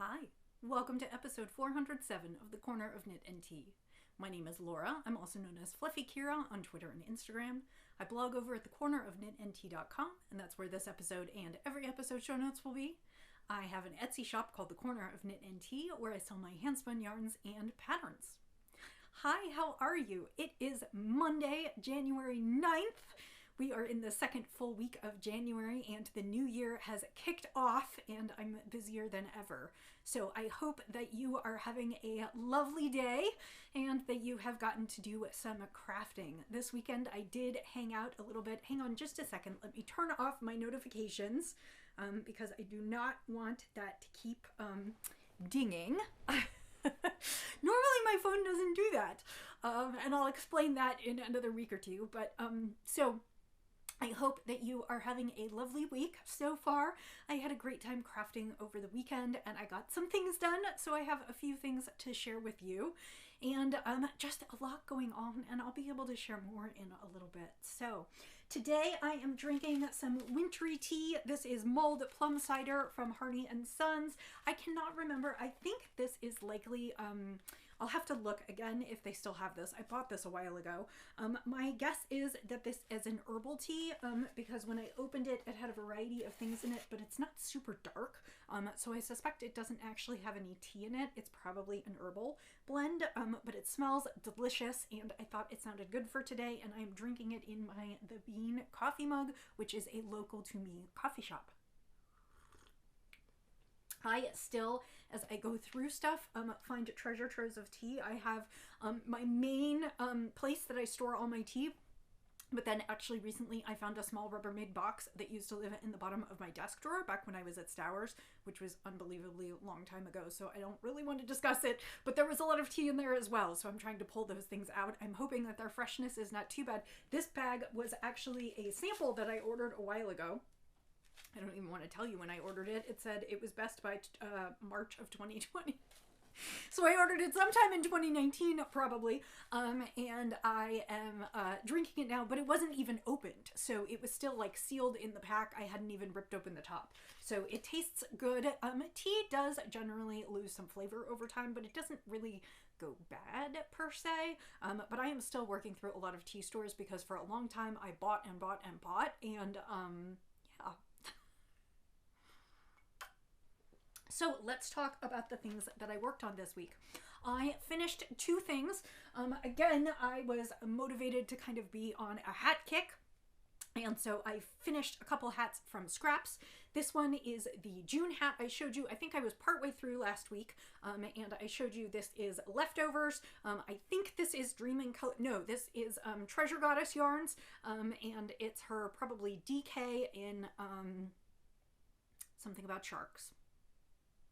Hi, welcome to episode 407 of the Corner of Knit and Tea. My name is Laura. I'm also known as Fluffy Kira on Twitter and Instagram. I blog over at thecornerofknitandtea.com, and that's where this episode and every episode show notes will be. I have an Etsy shop called The Corner of Knit and Tea, where I sell my handspun yarns and patterns. Hi, how are you? It is Monday, January 9th. We are in the second full week of January and the new year has kicked off and I'm busier than ever. So I hope that you are having a lovely day and that you have gotten to do some crafting. This weekend I did hang out a little bit. Hang on just a second. Let me turn off my notifications because I do not want that to keep dinging. Normally my phone doesn't do that, and I'll explain that in another week or two, but so I hope that you are having a lovely week so far. I had a great time crafting over the weekend and I got some things done, so I have a few things to share with you and just a lot going on, and I'll be able to share more in a little bit. So today I am drinking some wintry tea. This is mulled plum cider from Harney & Sons. I cannot remember. I think this is likely I'll have to look again if they still have this. I bought this a while ago. My guess is that this is an herbal tea because when I opened it, it had a variety of things in it, but it's not super dark. So I suspect it doesn't actually have any tea in it. It's probably an herbal blend, but it smells delicious and I thought it sounded good for today, and I'm drinking it in my The Bean coffee mug, which is a local to me coffee shop. I still, as I go through stuff, find treasure troves of tea. I have my main place that I store all my tea, but then actually recently I found a small Rubbermaid box that used to live in the bottom of my desk drawer back when I was at Stowers, which was unbelievably long time ago, so I don't really want to discuss it, but there was a lot of tea in there as well, so I'm trying to pull those things out. I'm hoping that their freshness is not too bad. This bag was actually a sample that I ordered a while ago. I don't even want to tell you when I ordered it. It said it was best by March of 2020. So I ordered it sometime in 2019 probably, and I am drinking it now, but it wasn't even opened. So it was still like sealed in the pack. I hadn't even ripped open the top. So it tastes good. Tea does generally lose some flavor over time, but it doesn't really go bad per se. But I am still working through a lot of tea stores because for a long time I bought and bought and bought, and yeah. So let's talk about the things that I worked on this week. I finished two things. Again, I was motivated to kind of be on a hat kick. And so I finished a couple hats from scraps. This one is the June hat I showed you. I think I was partway through last week, and I showed you this is Leftovers. I think this is Dreaming Color. No, this is Treasure Goddess yarns, and it's her probably DK in something about sharks.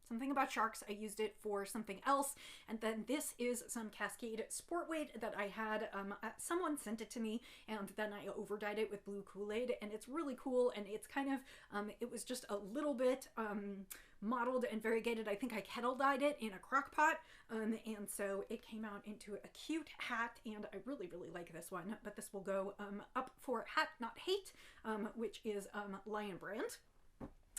Something about sharks. I used it for something else. And then this is some Cascade Sport Weight that I had. Someone sent it to me, and then I overdyed it with blue Kool-Aid, and it's really cool. And it's kind of, it was just a little bit mottled and variegated. I think I kettle dyed it in a crock pot. And so it came out into a cute hat, and I really, really like this one. But this will go up for Hat Not Hate, which is Lion Brand.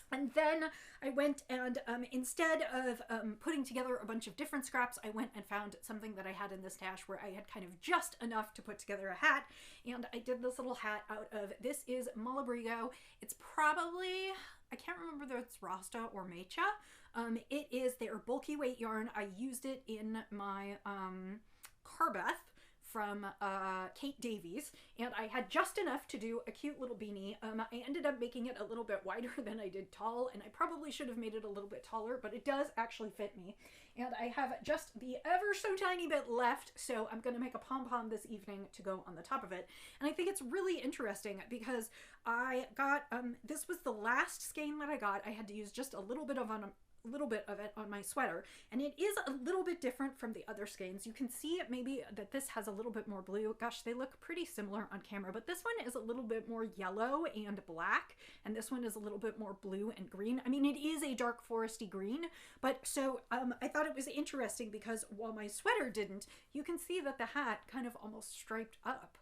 And then I went and instead of putting together a bunch of different scraps, I went and found something that I had in the stash where I had kind of just enough to put together a hat. And I did this little hat out of, this is Malabrigo. It's probably, I can't remember whether it's Rasta or Mecha. It is their bulky weight yarn. I used it in my Carbeth from Kate Davies, and I had just enough to do a cute little beanie. I ended up making it a little bit wider than I did tall, and I probably should have made it a little bit taller, but it does actually fit me. And I have just the ever so tiny bit left, so I'm going to make a pom-pom this evening to go on the top of it. And I think it's really interesting because I got, this was the last skein that I got. I had to use just a little bit of it on my sweater, and it is a little bit different from the other skeins. You can see maybe that this has a little bit more blue. Gosh, they look pretty similar on camera, but this one is a little bit more yellow and black, and this one is a little bit more blue and green. I mean, it is a dark foresty green, but so I thought it was interesting because while my sweater didn't, you can see that the hat kind of almost striped up.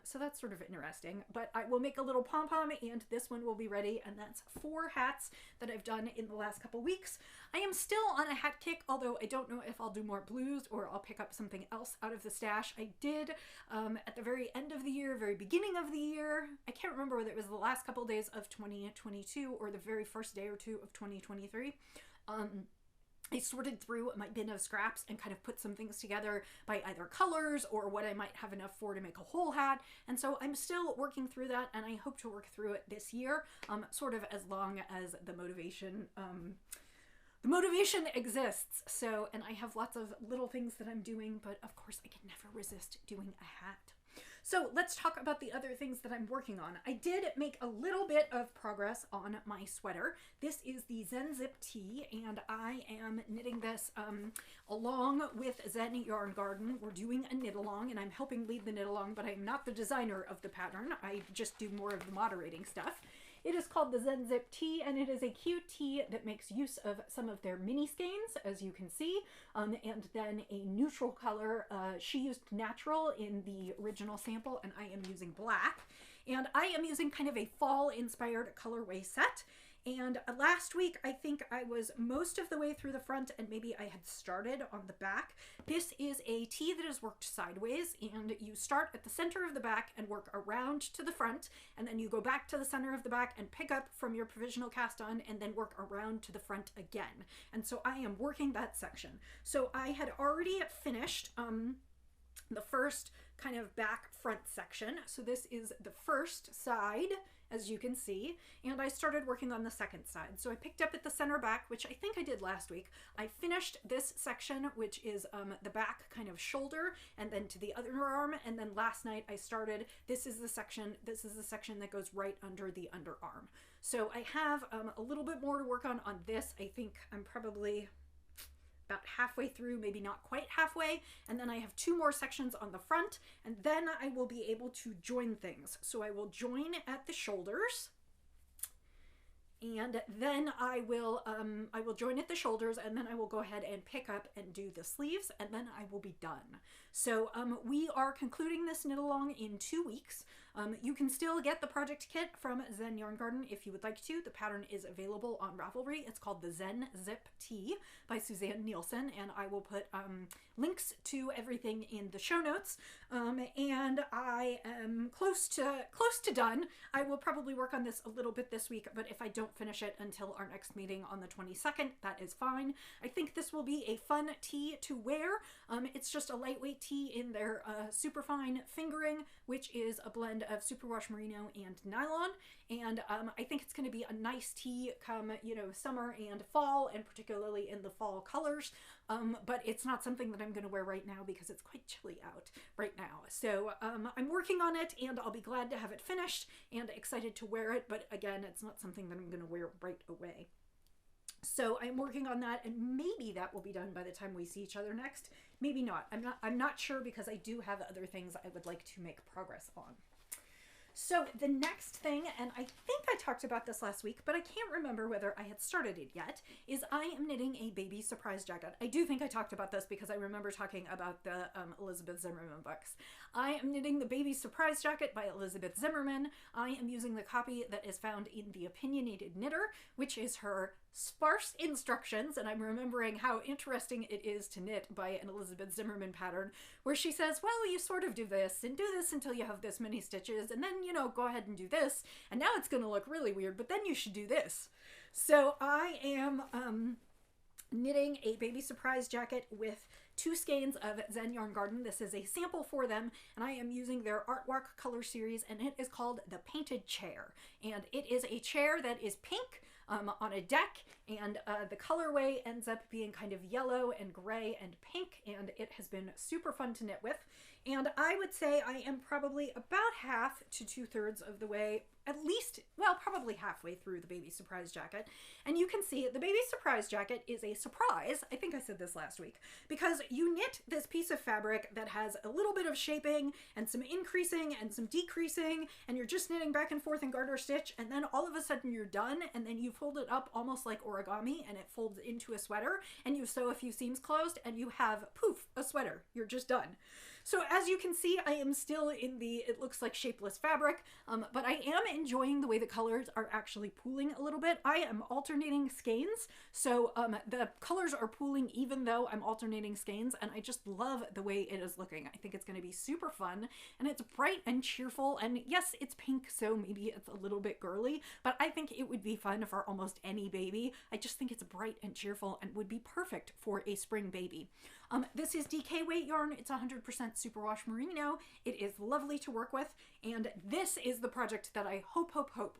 So that's sort of interesting. But I will make a little pom-pom, and this one will be ready, and that's 4 hats that I've done in the last couple weeks. I am still on a hat kick, although I don't know if I'll do more blues or I'll pick up something else out of the stash. I did at the very end of the year, very beginning of the year, I can't remember whether it was the last couple days of 2022 or the very first day or two of 2023. I sorted through my bin of scraps and kind of put some things together by either colors or what I might have enough for to make a whole hat. And so I'm still working through that, and I hope to work through it this year, sort of as long as the motivation exists. So, and I have lots of little things that I'm doing, but of course I can never resist doing a hat. So let's talk about the other things that I'm working on. I did make a little bit of progress on my sweater. This is the Zen Zip Tee, and I am knitting this along with Zen Yarn Garden. We're doing a knit along, and I'm helping lead the knit along, but I'm not the designer of the pattern. I just do more of the moderating stuff. It is called the Zen Zip Tee, and it is a cute tee that makes use of some of their mini skeins, as you can see, and then a neutral color. She used natural in the original sample, and I am using black. And I am using kind of a fall-inspired colorway set. And last week, I think I was most of the way through the front, and maybe I had started on the back. This is a tee that is worked sideways, and you start at the center of the back and work around to the front, and then you go back to the center of the back and pick up from your provisional cast on, and then work around to the front again. And so I am working that section. So I had already finished the first kind of back front section. So this is the first side, as you can see, and I started working on the second side. So I picked up at the center back, which I think I did last week. I finished this section, which is the back kind of shoulder, and then to the other arm, and then last night I started, this is the section that goes right under the underarm. So I have a little bit more to work on this. I think I'm probably about halfway through, maybe not quite halfway, and then I have 2 more sections on the front, and then I will be able to join things. So I will join at the shoulders, and then I will join at the shoulders, and then I will go ahead and pick up and do the sleeves, and then I will be done. So we are concluding this knit along in 2 weeks. You can still get the project kit from Zen Yarn Garden if you would like to. The pattern is available on Ravelry. It's called the Zen Zip Tee by Suzanne Nielsen, and I will put links to everything in the show notes. And I am close to done. I will probably work on this a little bit this week, but if I don't finish it until our next meeting on the 22nd, that is fine. I think this will be a fun tee to wear. It's just a lightweight tee in their superfine fingering, which is a blend of superwash merino and nylon, and I think it's going to be a nice tee come, you know, summer and fall, and particularly in the fall colors, but it's not something that I'm going to wear right now because it's quite chilly out right now. So I'm working on it, and I'll be glad to have it finished and excited to wear it, but again, it's not something that I'm going to wear right away. So I'm working on that, and maybe that will be done by the time we see each other next. Maybe not. I'm not sure, because I do have other things I would like to make progress on. So the next thing, and I think I talked about this last week, but I can't remember whether I had started it yet, is I am knitting a baby surprise jacket. I do think I talked about this because I remember talking about the Elizabeth Zimmerman books. I am knitting the baby surprise jacket by Elizabeth Zimmerman. I am using the copy that is found in The Opinionated Knitter, which is her sparse instructions, and I'm remembering how interesting it is to knit by an Elizabeth Zimmerman pattern, where she says, well, you sort of do this, and do this until you have this many stitches, and then, you know, go ahead and do this, and now it's going to look really weird, but then you should do this. So I am knitting a baby surprise jacket with 2 skeins of Zen Yarn Garden. This is a sample for them, and I am using their Art Walk color series, and it is called the Painted Chair, and it is a chair that is pink on a deck, and the colorway ends up being kind of yellow and gray and pink, and it has been super fun to knit with. And I would say I am probably about half to 2/3 of the way, at least, well, probably halfway through the baby surprise jacket. And you can see the baby surprise jacket is a surprise. I think I said this last week, because you knit this piece of fabric that has a little bit of shaping and some increasing and some decreasing, and you're just knitting back and forth in garter stitch, and then all of a sudden you're done, and then you fold it up almost like origami, and it folds into a sweater, and you sew a few seams closed, and you have, poof, a sweater. You're just done. So as you can see, I am still in the, it looks like shapeless fabric, but I am enjoying the way the colors are actually pooling a little bit. I am alternating skeins, so the colors are pooling even though I'm alternating skeins, and I just love the way it is looking. I think it's going to be super fun, and it's bright and cheerful, and yes, it's pink, so maybe it's a little bit girly, but I think it would be fun for almost any baby. I just think it's bright and cheerful and would be perfect for a spring baby. This is DK weight yarn. It's 100% superwash merino. It is lovely to work with, and this is the project that I hope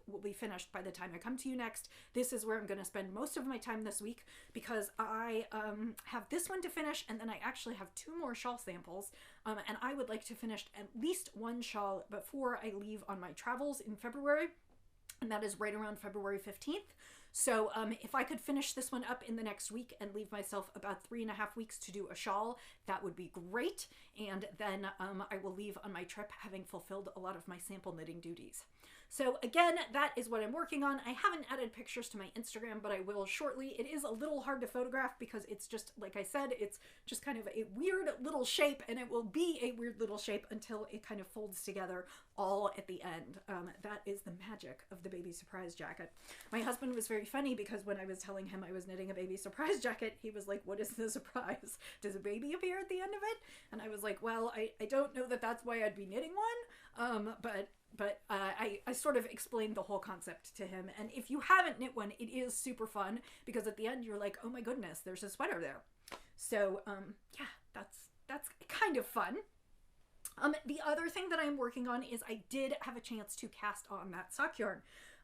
will be finished by the time I come to you next. This is where I'm going to spend most of my time this week, because I have this one to finish, and then I actually have 2 more shawl samples, and I would like to finish at least one shawl before I leave on my travels in February, and that is right around February 15th. So if I could finish this one up in the next week and leave myself about 3.5 weeks to do a shawl, that would be great. And then I will leave on my trip having fulfilled a lot of my sample knitting duties. So again, that is what I'm working on. I haven't added pictures to my Instagram, but I will shortly. It is a little hard to photograph because it's just, like I said, it's just kind of a weird little shape, and it will be a weird little shape until it kind of folds together all at the end. That is the magic of the baby surprise jacket. My husband was very funny because when I was telling him I was knitting a baby surprise jacket, he was like, what is the surprise? Does a baby appear at the end of it? And I was like, well, I don't know that that's why I'd be knitting one, but I sort of explained the whole concept to him. And if you haven't knit one, it is super fun because at the end you're like, oh my goodness, there's a sweater there. So yeah, that's kind of fun. The other thing that I'm working on is I did have a chance to cast on that sock yarn.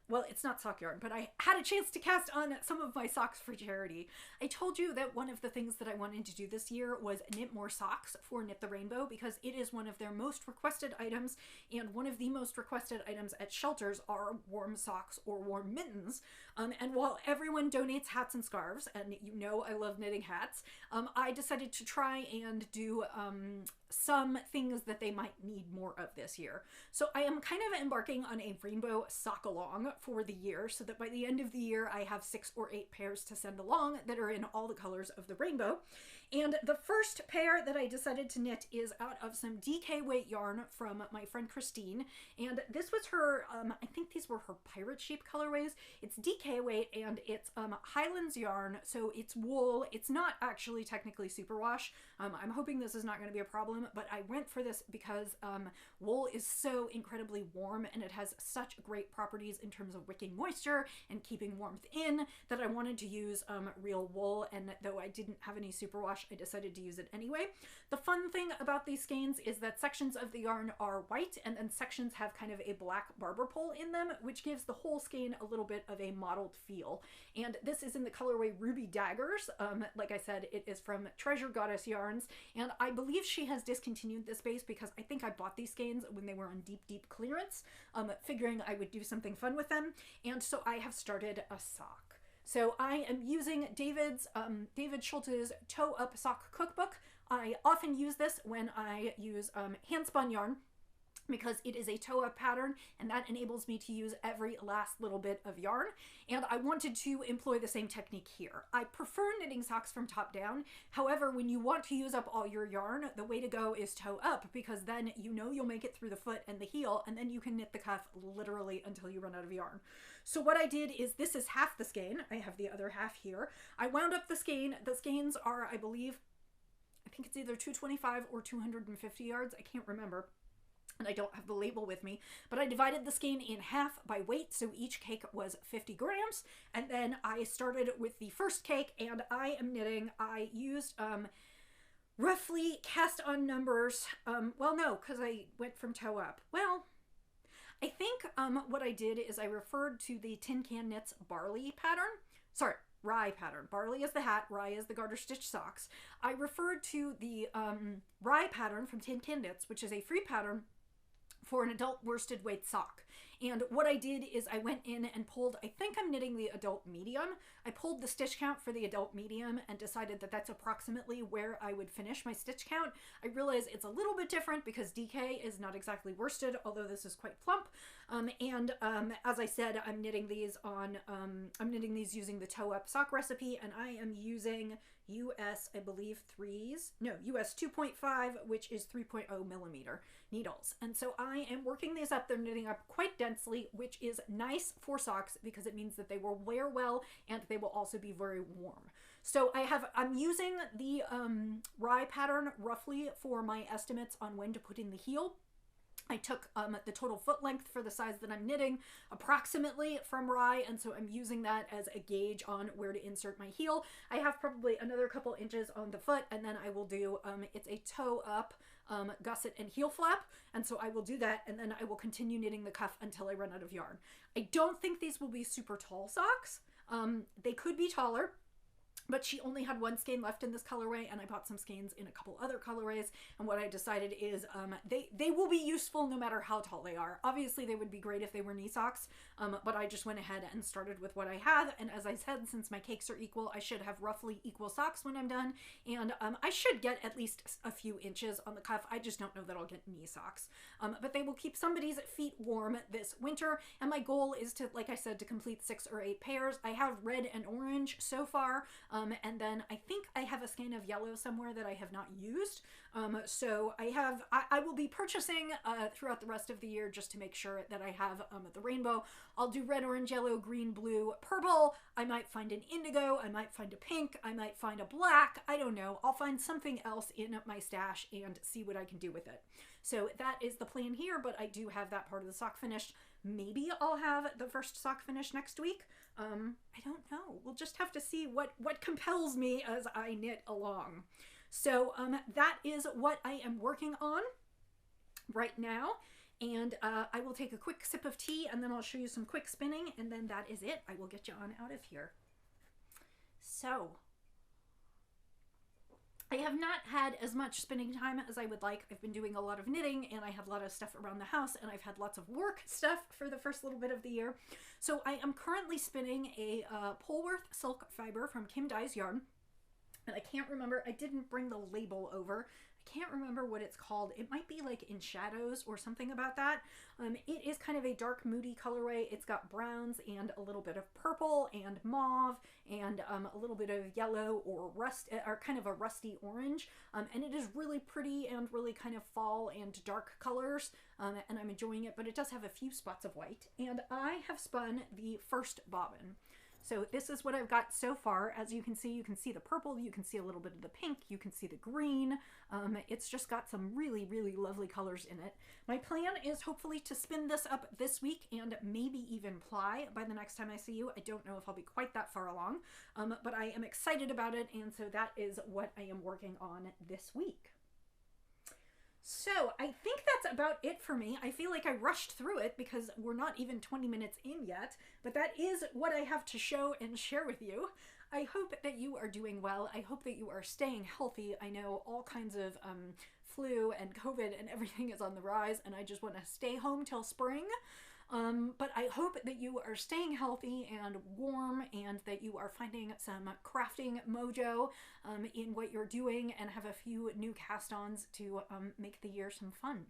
Well, it's not sock yarn, but I had a chance to cast on some of my socks for charity. I told you that one of the things that I wanted to do this year was knit more socks for Knit the Rainbow, because it is one of their most requested items, and one of the most requested items at shelters are warm socks or warm mittens. And while everyone donates hats and scarves, and you know I love knitting hats, I decided to try and do some things that they might need more of this year. So I am kind of embarking on a rainbow sock along for the year, so that by the end of the year I have 6 or 8 pairs to send along that are in all the colors of the rainbow. And the first pair that I decided to knit is out of some DK weight yarn from my friend Christine, and this was her, I think these were her pirate sheep colorways. It's DK weight, and it's Highlands yarn, so it's wool. It's not actually technically superwash. I'm hoping this is not going to be a problem, but I went for this because wool is so incredibly warm, and it has such great properties in terms of wicking moisture and keeping warmth in, that I wanted to use real wool, and though I didn't have any superwash, I decided to use it anyway. The fun thing about these skeins is that sections of the yarn are white, and then sections have kind of a black barber pole in them, which gives the whole skein a little bit of a mottled feel. And this is in the colorway Ruby Daggers. Like I said, it is from Treasure Goddess Yarns, and I believe she has discontinued this base because I think I bought these skeins when they were on deep clearance, figuring I would do something fun with them, and so I have started a sock. So I am using David Schultz's Toe Up Sock Cookbook. I often use this when I use hand-spun yarn, because it is a toe-up pattern, and that enables me to use every last little bit of yarn, and I wanted to employ the same technique here. I prefer knitting socks from top down. However, when you want to use up all your yarn, the way to go is toe up, because then you know you'll make it through the foot and the heel, and then you can knit the cuff literally until you run out of yarn. So what I did is, this is half the skein. I have the other half here. I wound up the skein. The skeins are, I believe, I think it's either 225 or 250 yards. I can't remember, and I don't have the label with me, but I divided the skein in half by weight, so each cake was 50 grams, and then I started with the first cake, and I am knitting. I used roughly cast on numbers, well, no, because I went from toe up. Well, I think what I did is I referred to the Tin Can Knits barley pattern. Sorry, rye pattern. Barley is the hat, rye is the garter stitch socks. I referred to the rye pattern from Tin Can Knits, which is a free pattern for an adult worsted weight sock. And what I did is I went in and pulled, I think I'm knitting the adult medium. I pulled the stitch count for the adult medium and decided that that's approximately where I would finish my stitch count. I realize it's a little bit different because DK is not exactly worsted, although this is quite plump. As I said, I'm knitting these using the toe up sock recipe, and I am using US, I believe, US 2.5, which is 3.0 millimeter needles. And so I am working these up. They're knitting up quite densely, which is nice for socks because it means that they will wear well and they will also be very warm. So I'm using the rye pattern roughly for my estimates on when to put in the heel. I took the total foot length for the size that I'm knitting approximately from rye, and so I'm using that as a gauge on where to insert my heel. I have probably another couple inches on the foot, and then I will do, it's a toe up gusset and heel flap, and so I will do that, and then I will continue knitting the cuff until I run out of yarn. I don't think these will be super tall socks. They could be taller, but she only had one skein left in this colorway, and I bought some skeins in a couple other colorways, and what I decided is they will be useful no matter how tall they are. Obviously, they would be great if they were knee socks, but I just went ahead and started with what I have, and as I said, since my cakes are equal, I should have roughly equal socks when I'm done, and I should get at least a few inches on the cuff. I just don't know that I'll get knee socks, but they will keep somebody's feet warm this winter, and my goal is to, like I said, to complete 6 or 8 pairs. I have red and orange so far, and then I think I have a skein of yellow somewhere that I have not used. So I will be purchasing throughout the rest of the year just to make sure that I have the rainbow. I'll do red, orange, yellow, green, blue, purple. I might find an indigo. I might find a pink. I might find a black. I don't know. I'll find something else in my stash and see what I can do with it. So that is the plan here, but I do have that part of the sock finished. Maybe I'll have the first sock finished next week. I don't know. We'll just have to see what compels me as I knit along. So that is what I am working on right now. And I will take a quick sip of tea, and then I'll show you some quick spinning, and then that is it. I will get you on out of here. So I have not had as much spinning time as I would like. I've been doing a lot of knitting, and I have a lot of stuff around the house, and I've had lots of work stuff for the first little bit of the year. So I am currently spinning a Polworth silk fiber from Kim Dye's Yarn, and I can't remember, I didn't bring the label over. I can't remember what it's called. It might be like In Shadows or something about that. It is kind of a dark, moody colorway. It's got browns and a little bit of purple and mauve and a little bit of yellow or rust, or kind of a rusty orange. And it is really pretty and really kind of fall and dark colors. And I'm enjoying it, but it does have a few spots of white. And I have spun the first bobbin. So this is what I've got so far. As you can see the purple, you can see a little bit of the pink, you can see the green. It's just got some really, really lovely colors in it. My plan is hopefully to spin this up this week and maybe even ply by the next time I see you. I don't know if I'll be quite that far along, but I am excited about it, and so that is what I am working on this week. So I think that's about it for me. I feel like I rushed through it because we're not even 20 minutes in yet, but that is what I have to show and share with you. I hope that you are doing well. I hope that you are staying healthy. I know all kinds of flu and COVID and everything is on the rise, and I just want to stay home till spring. But I hope that you are staying healthy and warm, and that you are finding some crafting mojo in what you're doing, and have a few new cast-ons to make the year some fun.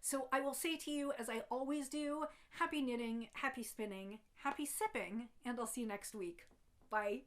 So I will say to you, as I always do, happy knitting, happy spinning, happy sipping, and I'll see you next week. Bye.